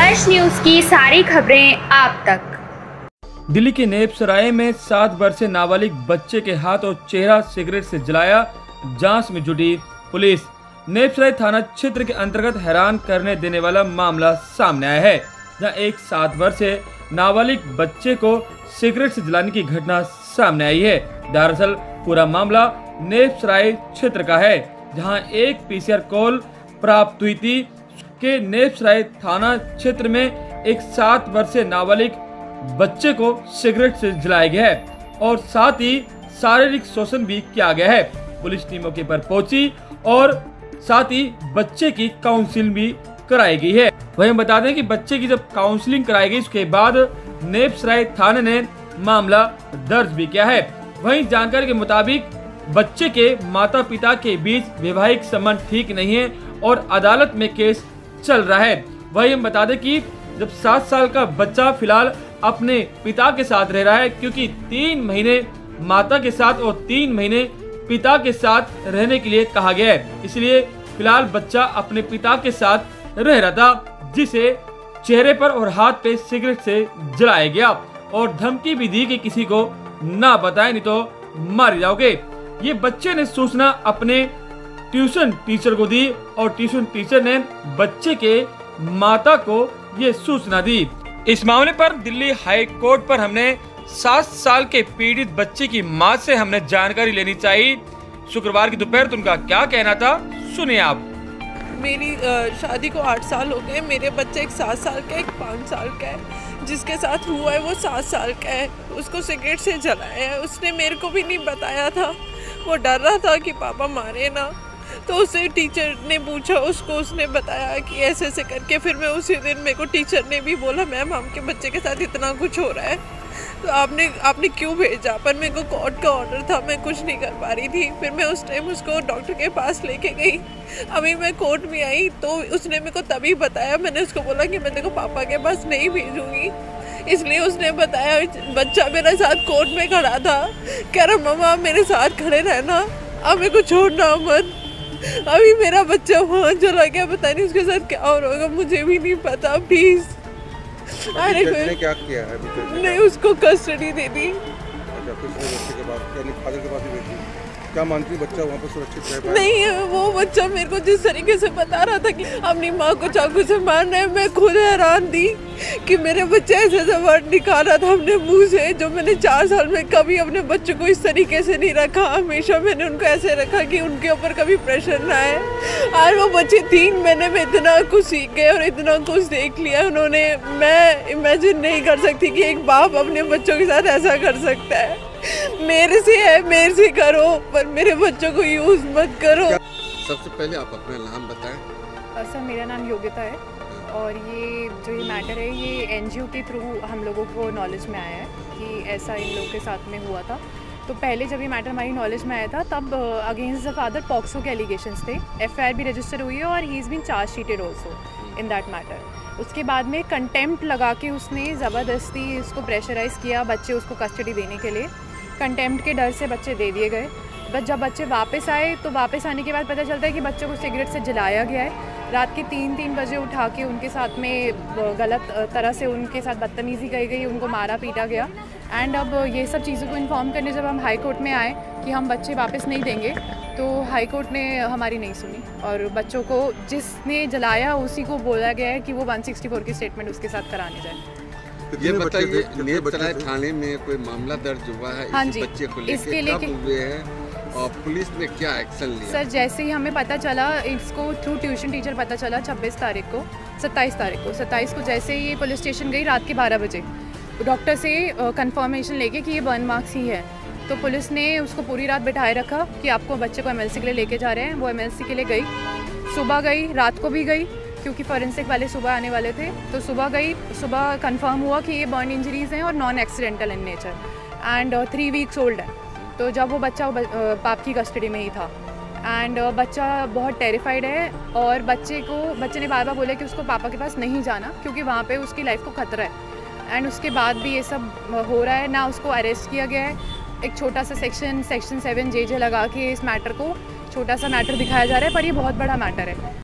स्पर्श न्यूज की सारी खबरें आप तक। दिल्ली के नेपसराय में 7 वर्षीय नाबालिग बच्चे के हाथ और चेहरा सिगरेट से जलाया, जांच में जुटी पुलिस। नेपसराय थाना क्षेत्र के अंतर्गत हैरान करने देने वाला मामला सामने आया है, जहां एक 7 वर्षीय नाबालिग बच्चे को सिगरेट से जलाने की घटना सामने आई है। दरअसल पूरा मामला नेपसराय क्षेत्र का है, जहां एक पीसीआर कॉल प्राप्त हुई थी कि नेपसराय थाना क्षेत्र में एक 7 वर्षीय नाबालिग बच्चे को सिगरेट से जलाया गया है और साथ ही शारीरिक शोषण भी किया गया है। पुलिस टीम मौके पर पहुंची और साथ ही बच्चे की काउंसलिंग भी कराई गई है। वहीं बता दें कि बच्चे की जब काउंसलिंग कराई गई उसके बाद नेपसराय थाने ने मामला दर्ज भी किया है। वहीं जानकारी के मुताबिक बच्चे के माता पिता के बीच वैवाहिक संबंध ठीक नहीं है और अदालत में केस चल रहा है। वहीं हम बता दें कि जब 7 साल का बच्चा फिलहाल अपने पिता के साथ रह रहा है, क्योंकि 3 महीने माता के साथ और 3 महीने पिता के साथ रहने के लिए कहा गया है, इसलिए फिलहाल बच्चा अपने पिता के साथ रह रहा था, जिसे चेहरे पर और हाथ पे सिगरेट से जलाया गया और धमकी भी दी कि किसी को ना बताएं नहीं तो मारे जाओगे। ये बच्चे ने सूचना अपने ट्यूशन टीचर को दी और ट्यूशन टीचर ने बच्चे के माता को ये सूचना दी। इस मामले पर दिल्ली हाई कोर्ट पर हमने 7 साल के पीड़ित बच्चे की मां से हमने जानकारी लेनी चाहिए। शुक्रवार की दोपहर उनका क्या कहना था, सुनिए आप। मेरी शादी को 8 साल हो गए। मेरे बच्चे एक 7 साल का, एक 5 साल का है। जिसके साथ हुआ है वो 7 साल का है। उसको सिगरेट से जलाया है। उसने मेरे को भी नहीं बताया था, वो डर रहा था कि पापा मारे ना। तो उसे टीचर ने पूछा उसको, उसने बताया कि ऐसे ऐसे करके। फिर मैं उसी दिन, मेरे को टीचर ने भी बोला मैम आपके बच्चे के साथ इतना कुछ हो रहा है तो आपने क्यों भेजा। पर मेरे को कोर्ट का ऑर्डर था, मैं कुछ नहीं कर पा रही थी। फिर मैं उस टाइम उसको डॉक्टर के पास लेके गई। अभी मैं कोर्ट में आई तो उसने मेरे को तभी बताया। मैंने उसको बोला कि मैं तेरे को पापा के पास नहीं भेजूंगी, इसलिए उसने बताया। बच्चा मेरे साथ कोर्ट में खड़ा था, कह रहा मम्मा मेरे साथ खड़े रहना, अब मेरे को छोड़ना मत। अभी मेरा बच्चा वहाँ चला गया, पता नहीं उसके साथ क्या हो रहा होगा, मुझे भी नहीं पता। प्लीज अरे ने क्या किया है? नहीं, उसको कस्टडी दे दी। अच्छा, कुछ बच्चे के बाद फादर के पास ही भेजी। क्या मानती बच्चा वहाँ पर सुरक्षित रह पाया? नहीं, वो बच्चा मेरे को जिस तरीके से बता रहा था कि अपनी माँ को चाकू से मारना है, मैं खुद हैरान थी कि मेरे बच्चे ऐसे ऐसे वर्ड निकाल रहा था अपने मुंह से, जो मैंने 4 साल में कभी अपने बच्चों को इस तरीके से नहीं रखा। हमेशा मैंने उनको ऐसे रखा कि उनके ऊपर कभी प्रेशर ना आए। और वो बच्चे 3 महीने में इतना कुछ सीख गए और इतना कुछ देख लिया उन्होंने। मैं इमेजिन नहीं कर सकती कि एक बाप अपने बच्चों के साथ ऐसा कर सकता है। मेरे से करो, पर मेरे बच्चों को यूज मत करो। सबसे पहले आप अपना नाम बताएं। सर, मेरा नाम योगिता है और ये मैटर है ये एनजीओ के थ्रू हम लोगों को नॉलेज में आया है कि ऐसा इन लोगों के साथ में हुआ था। तो पहले जब ये मैटर हमारी नॉलेज में आया था तब अगेंस्ट द फादर पॉक्सो के एलिगेशंस थे। एफआईआर भी रजिस्टर हुई है और he is been charge sheeted also in that matter. उसके बाद में कंटेम्प्ट लगा के उसने ज़बरदस्ती उसको प्रेशराइज़ किया बच्चे उसको कस्टडी देने के लिए। कंटेम्प्ट के डर से बच्चे दे दिए गए। बट जब बच्चे वापस आए तो वापस आने के बाद पता चलता है कि बच्चों को सिगरेट से जलाया गया है। रात के 3 बजे उठा के उनके साथ में गलत तरह से उनके साथ बदतमीज़ी की गई, उनको मारा पीटा गया। एंड अब ये सब चीज़ों को इन्फॉर्म करने जब हम हाई कोर्ट में आए कि हम बच्चे वापस नहीं देंगे, तो हाई कोर्ट ने हमारी नहीं सुनी और बच्चों को जिसने जलाया उसी को बोला गया है कि वो 164 की स्टेटमेंट उसके साथ कराने जाए। तो ये बताइए, नेपसराय थाने में कोई मामला दर्ज हुआ है हाँ इस जी, बच्चे को इसके लेके? कब हुए हैं और पुलिस ने क्या एक्शन लिया? सर, जैसे ही हमें पता चला, इसको थ्रू ट्यूशन टीचर पता चला 27 तारीख को 27 को जैसे ही पुलिस स्टेशन गई रात के 12 बजे डॉक्टर से कंफर्मेशन लेके कि ये बर्न मार्क्स ही है। तो पुलिस ने उसको पूरी रात बिठाए रखा कि आपको बच्चे को एमएलसी के लिए लेके जा रहे हैं। वो एमएलसी के लिए गई, सुबह गई, रात को भी गई क्योंकि फॉरेंसिक वाले सुबह आने वाले थे। तो सुबह गई, सुबह कंफर्म हुआ कि ये बर्न इंजरीज हैं और non accidental in nature and 3 weeks old है। तो जब वो बच्चा पाप की कस्टडी में ही था एंड बच्चा बहुत टेरिफाइड है और बच्चे ने बार बार बोला कि उसको पापा के पास नहीं जाना क्योंकि वहाँ पे उसकी लाइफ को खतरा है। एंड उसके बाद भी ये सब हो रहा है ना। उसको अरेस्ट किया गया है, एक छोटा सा सेक्शन 7 JJ लगा के इस मैटर को छोटा सा मैटर दिखाया जा रहा है, पर ये बहुत बड़ा मैटर है।